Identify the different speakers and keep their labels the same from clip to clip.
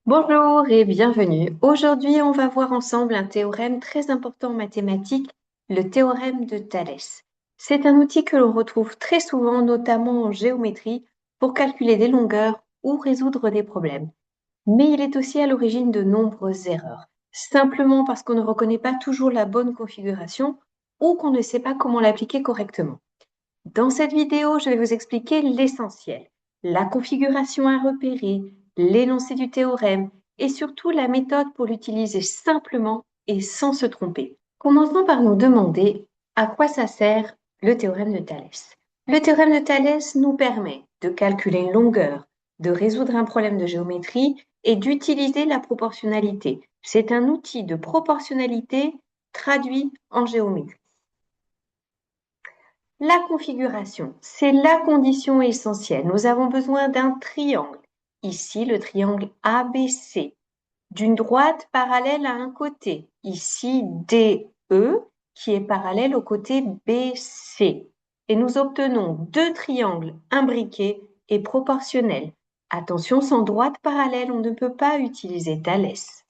Speaker 1: Bonjour et bienvenue. Aujourd'hui, on va voir ensemble un théorème très important en mathématiques, le théorème de Thalès. C'est un outil que l'on retrouve très souvent, notamment en géométrie, pour calculer des longueurs ou résoudre des problèmes. Mais il est aussi à l'origine de nombreuses erreurs, simplement parce qu'on ne reconnaît pas toujours la bonne configuration ou qu'on ne sait pas comment l'appliquer correctement. Dans cette vidéo, je vais vous expliquer l'essentiel, la configuration à repérer, l'énoncé du théorème et surtout la méthode pour l'utiliser simplement et sans se tromper. Commençons par nous demander à quoi ça sert le théorème de Thalès. Le théorème de Thalès nous permet de calculer une longueur, de résoudre un problème de géométrie et d'utiliser la proportionnalité. C'est un outil de proportionnalité traduit en géométrie. La configuration, c'est la condition essentielle. Nous avons besoin d'un triangle. Ici, le triangle ABC, d'une droite parallèle à un côté. Ici, DE, qui est parallèle au côté BC. Et nous obtenons deux triangles imbriqués et proportionnels. Attention, sans droite parallèle, on ne peut pas utiliser Thalès.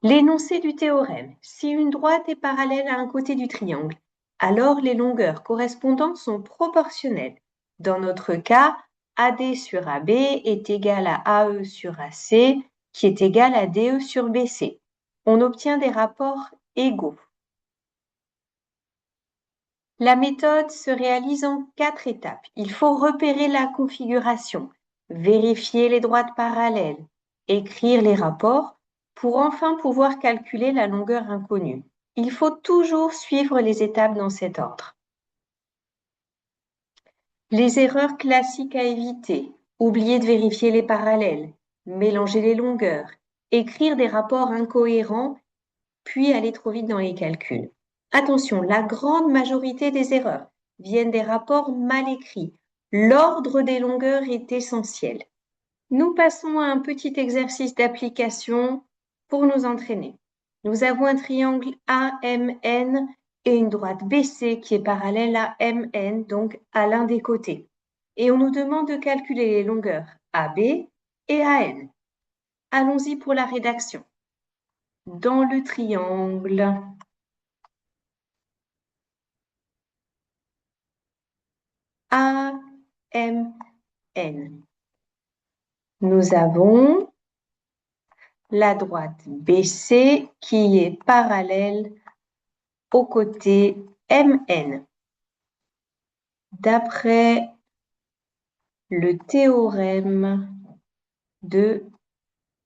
Speaker 1: L'énoncé du théorème. Si une droite est parallèle à un côté du triangle, alors les longueurs correspondantes sont proportionnelles. Dans notre cas, AD sur AB est égal à AE sur AC, qui est égal à DE sur BC. On obtient des rapports égaux. La méthode se réalise en 4 étapes. Il faut repérer la configuration, vérifier les droites parallèles, écrire les rapports pour enfin pouvoir calculer la longueur inconnue. Il faut toujours suivre les étapes dans cet ordre. Les erreurs classiques à éviter. Oublier de vérifier les parallèles, mélanger les longueurs, écrire des rapports incohérents, puis aller trop vite dans les calculs. Attention, la grande majorité des erreurs viennent des rapports mal écrits. L'ordre des longueurs est essentiel. Nous passons à un petit exercice d'application pour nous entraîner. Nous avons un triangle AMN et une droite BC qui est parallèle à MN, donc à l'un des côtés. Et on nous demande de calculer les longueurs AB et AN. Allons-y pour la rédaction. Dans le triangle AMN, nous avons la droite BC qui est parallèle au côté MN. D'après le théorème de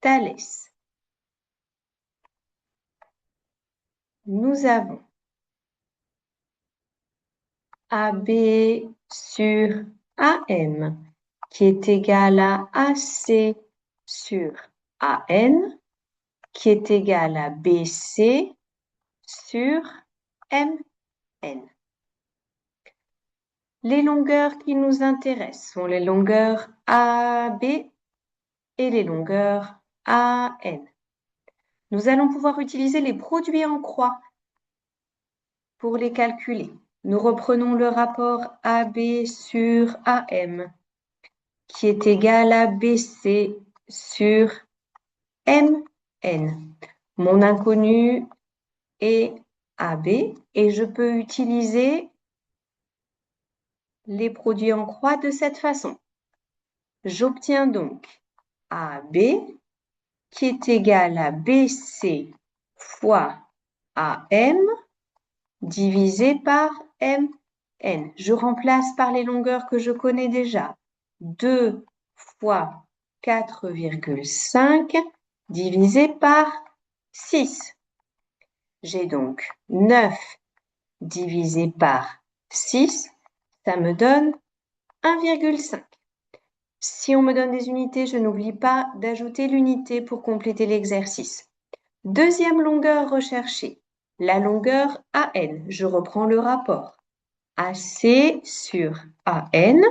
Speaker 1: Thalès, nous avons AB sur AM qui est égal à AC sur AN qui est égal à BC sur MN. Les longueurs qui nous intéressent sont les longueurs AB et les longueurs AN. Nous allons pouvoir utiliser les produits en croix pour les calculer. Nous reprenons le rapport AB sur AM qui est égal à BC sur MN. Mon inconnu est AB et je peux utiliser les produits en croix de cette façon. J'obtiens donc AB qui est égal à BC fois AM divisé par MN. Je remplace par les longueurs que je connais déjà. 2 fois 4,5 divisé par 6. J'ai donc 9 divisé par 6, ça me donne 1,5. Si on me donne des unités, je n'oublie pas d'ajouter l'unité pour compléter l'exercice. Deuxième longueur recherchée, la longueur AN. Je reprends le rapport. AC sur AN,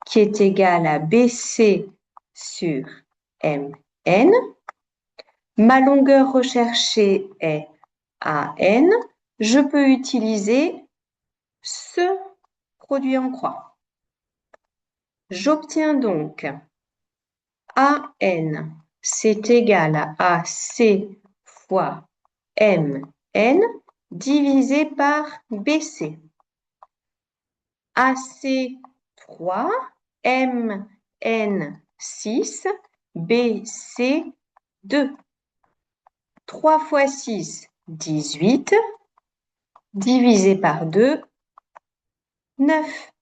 Speaker 1: qui est égal à BC sur MN. Ma longueur recherchée est AN. Je peux utiliser ce produit en croix. J'obtiens donc AN c'est égal à AC fois MN divisé par BC. AC 3, MN 6, BC 2. 3 fois 6, 18, divisé par 2, 9.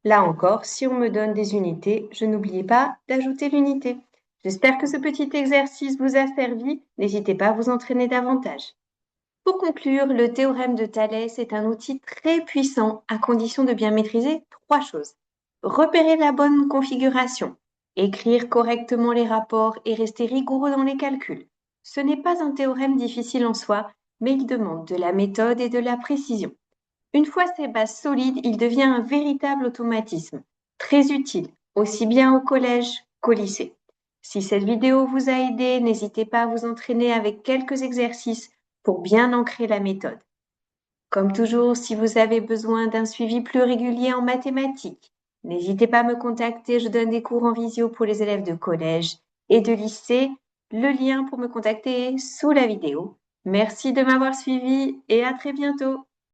Speaker 1: Là encore, si on me donne des unités, je n'oubliez pas d'ajouter l'unité. J'espère que ce petit exercice vous a servi. N'hésitez pas à vous entraîner davantage. Pour conclure, le théorème de Thalès est un outil très puissant à condition de bien maîtriser 3 choses. Repérer la bonne configuration, écrire correctement les rapports et rester rigoureux dans les calculs. Ce n'est pas un théorème difficile en soi, mais il demande de la méthode et de la précision. Une fois ces bases solides, il devient un véritable automatisme, très utile, aussi bien au collège qu'au lycée. Si cette vidéo vous a aidé, n'hésitez pas à vous entraîner avec quelques exercices pour bien ancrer la méthode. Comme toujours, si vous avez besoin d'un suivi plus régulier en mathématiques, n'hésitez pas à me contacter, je donne des cours en visio pour les élèves de collège et de lycée. Le lien pour me contacter est sous la vidéo. Merci de m'avoir suivi et à très bientôt.